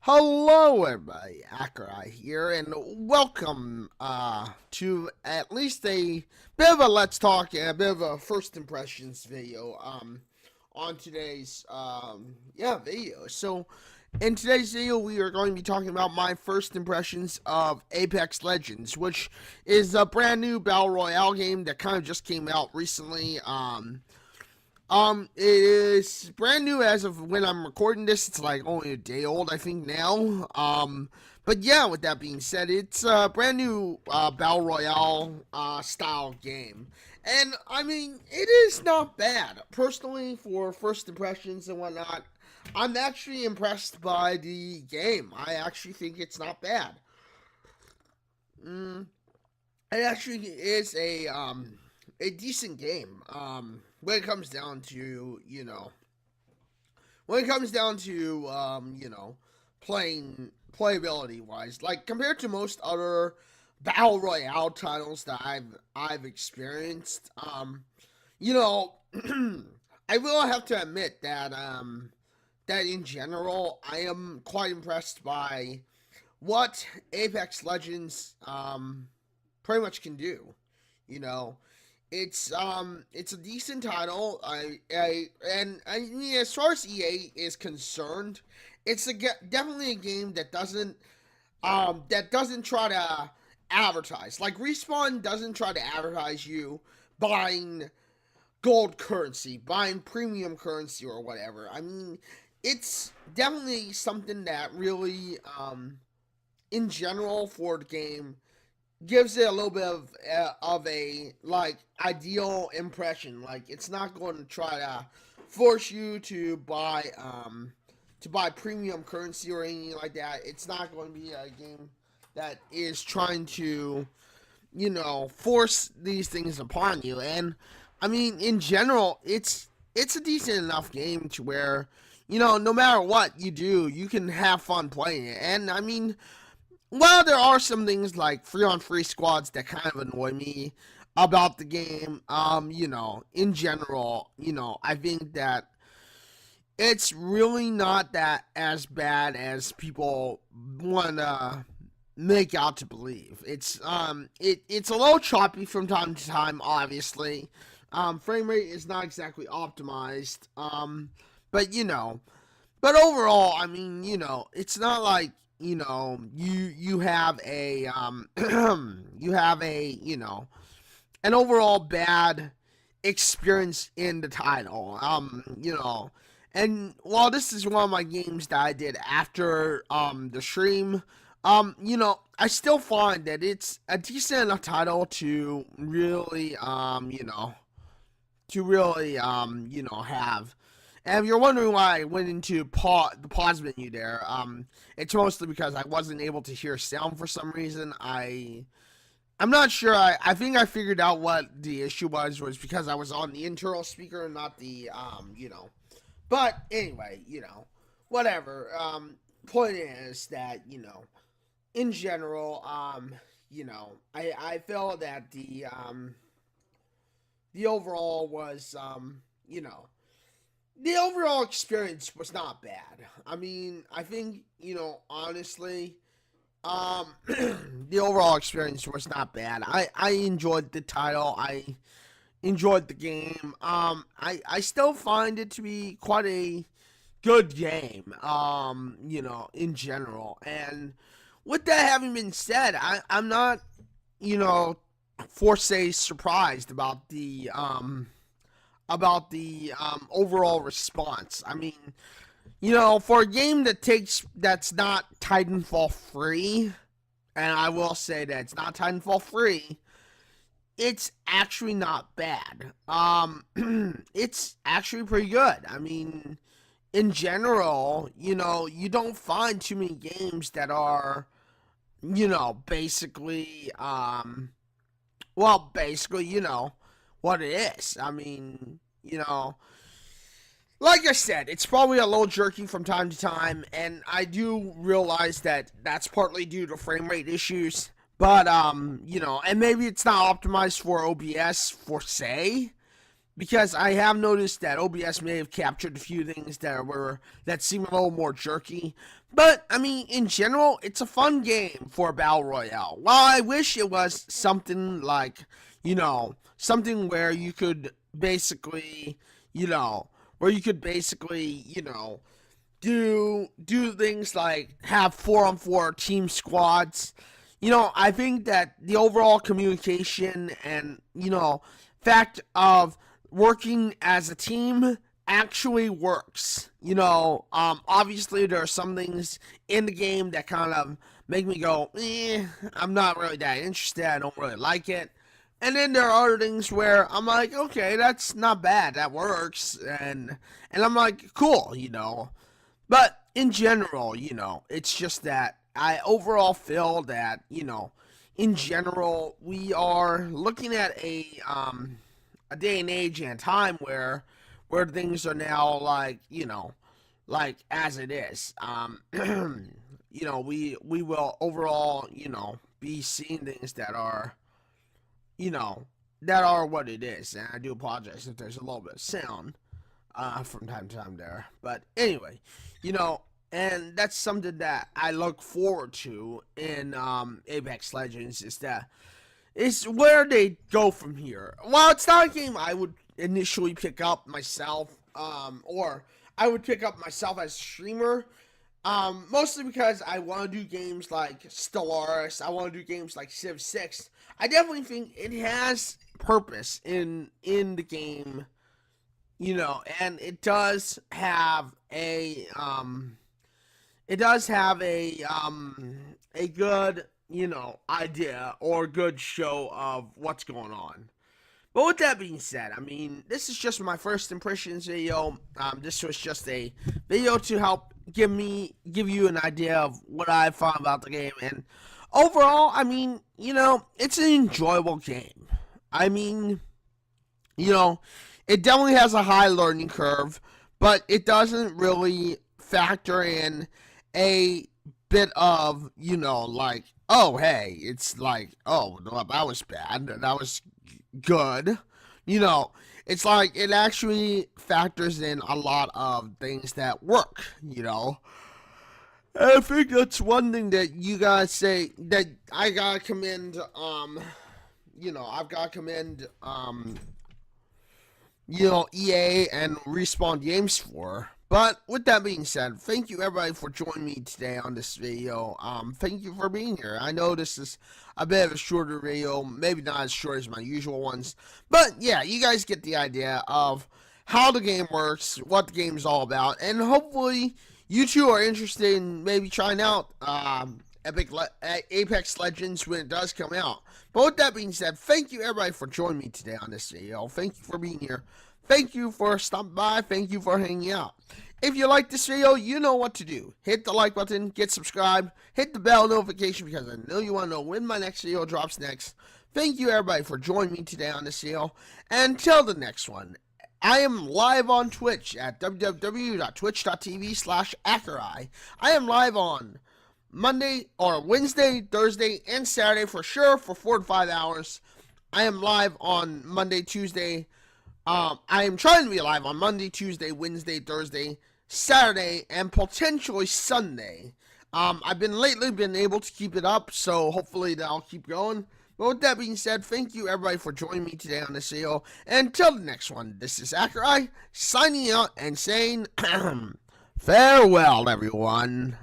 Hello everybody, Accureye here, and welcome to at least a bit of a Let's Talk and a bit of a first impressions video on today's video. So in today's video we are going to be talking about my first impressions of Apex Legends, which is a brand new Battle Royale game that kind of just came out recently. It is brand new as of when I'm recording this. It's like only a day old, I think now. But yeah, with that being said, it's a brand new Battle Royale style game. And I mean, it is not bad. Personally, for first impressions and whatnot, I'm actually impressed by the game. I actually think it's not bad. It actually is a decent game. When it comes down to playing playability wise, like compared to most other battle royale titles that I've experienced. You know, I will have to admit that that in general I am quite impressed by what Apex Legends pretty much can do. You know, it's a decent title. I mean, as far as EA is concerned, it's definitely a game that doesn't try to advertise. Like Respawn doesn't try to advertise you buying gold currency, buying premium currency or whatever. I mean, it's definitely something that really in general for the game gives it a little bit of a like ideal impression. Like it's not going to try to force you to buy premium currency or anything like that. It's not going to be a game that is trying to force these things upon you. And I mean, in general, it's a decent enough game to where no matter what you do, you can have fun playing it. And I mean, well, there are some things like free on free squads that kind of annoy me about the game. In general, I think that it's really not that as bad as people want to make out to believe. It's a little choppy from time to time, obviously. Frame rate is not exactly optimized. But but overall, I mean, it's not like you have a you have a an overall bad experience in the title. And while this is one of my games that I did after the stream, I still find that it's a decent enough title to really have. And if you're wondering why I went into the pause menu there, it's mostly because I wasn't able to hear sound for some reason. I'm not sure. I think I figured out what the issue was because I was on the internal speaker and not the But anyway, whatever. Point is that in general, I feel that the overall was the overall experience was not bad. I mean, I think, honestly, the overall experience was not bad. I enjoyed the title. I enjoyed the game. I still find it to be quite a good game, in general. And with that having been said, I'm not, for say, surprised about the overall response. I mean, for a game that's not Titanfall free, and I will say that it's not Titanfall free, it's actually not bad. It's actually pretty good. I mean, in general, you don't find too many games that are, basically, basically, what it is. I mean, like I said, it's probably a little jerky from time to time, and I do realize that that's partly due to frame rate issues. But and maybe it's not optimized for OBS for say, because I have noticed that OBS may have captured a few things that seem a little more jerky. But I mean, in general, it's a fun game for a battle royale. While I wish it was something like, something where you could basically, do things like have 4-on-4 team squads. I think that the overall communication and fact of working as a team actually works. Obviously there are some things in the game that kind of make me go, I'm not really that interested. I don't really like it. And then there are other things where I'm like, okay, that's not bad. That works. And I'm like, cool. But in general, it's just that I overall feel that, in general, we are looking at a day and age and time where things are now like, like as it is. We will overall, be seeing things that are, what it is. And I do apologize if there's a little bit of sound from time to time there. But anyway, and that's something that I look forward to in Apex Legends is where they go from here. Well, it's not a game I would initially pick up myself, or I would pick up myself as a streamer, mostly because I want to do games like Stellaris. I want to do games like Civ 6. I definitely think it has purpose in the game, and it does have a good, idea or good show of what's going on. But with that being said, I mean, this is just my first impressions video. This was just a video to help give you an idea of what I found about the game. And overall, I mean, it's an enjoyable game. I mean, it definitely has a high learning curve, but it doesn't really factor in a bit of, like, oh, hey, it's like, oh, that was bad, that was good. It's like it actually factors in a lot of things that work. I think that's one thing that you guys say that I gotta commend. I've gotta commend. EA and Respawn Games for. But with that being said, thank you everybody for joining me today on this video. Thank you for being here. I know this is a bit of a shorter video, maybe not as short as my usual ones, but yeah, you guys get the idea of how the game works, what the game is all about, and hopefully you too are interested in maybe trying out Apex Legends when it does come out. But with that being said, thank you everybody for joining me today on this video. Thank you for being here. Thank you for stopping by. Thank you for hanging out. If you like this video, you know what to do. Hit the like button, get subscribed, hit the bell notification because I know you want to know when my next video drops next. Thank you everybody for joining me today on this video. And until the next one, I am live on Twitch at www.twitch.tv/Accureye. I am live on Monday or Wednesday, Thursday, and Saturday for sure for 4 to 5 hours. I am live on Monday, Tuesday. I am trying to be live on Monday, Tuesday, Wednesday, Thursday, Saturday, and potentially Sunday. I've been able to keep it up, so hopefully that'll keep going. But with that being said, thank you everybody for joining me today on this video. And until the next one, this is Accureye signing out and saying farewell, everyone.